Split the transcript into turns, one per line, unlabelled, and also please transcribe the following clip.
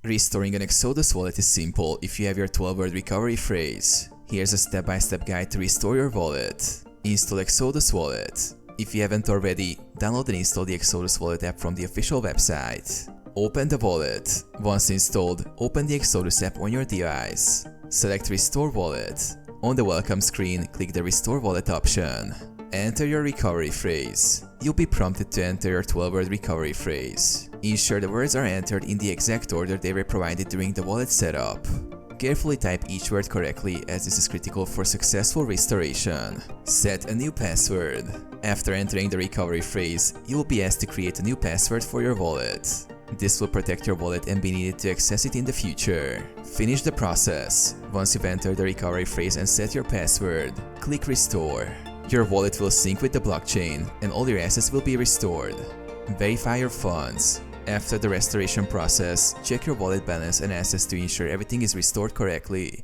Restoring an Exodus wallet is simple if you have your 12-word recovery phrase. Here's a step-by-step guide to restore your wallet. Install Exodus Wallet. If you haven't already, download and install the Exodus Wallet app from the official website. Open the wallet. Once installed, open the Exodus app on your device. Select Restore Wallet. On the welcome screen, click the Restore Wallet option. Enter your recovery phrase. You'll be prompted to enter your 12-word recovery phrase. Ensure the words are entered in the exact order they were provided during the wallet setup. Carefully type each word correctly, as this is critical for successful restoration. Set a new password. After entering the recovery phrase, you will be asked to create a new password for your wallet. This will protect your wallet and be needed to access it in the future. Finish the process. Once you've entered the recovery phrase and set your password, click Restore. Your wallet will sync with the blockchain and all your assets will be restored. Verify your funds. After the restoration process, check your wallet balance and assets to ensure everything is restored correctly.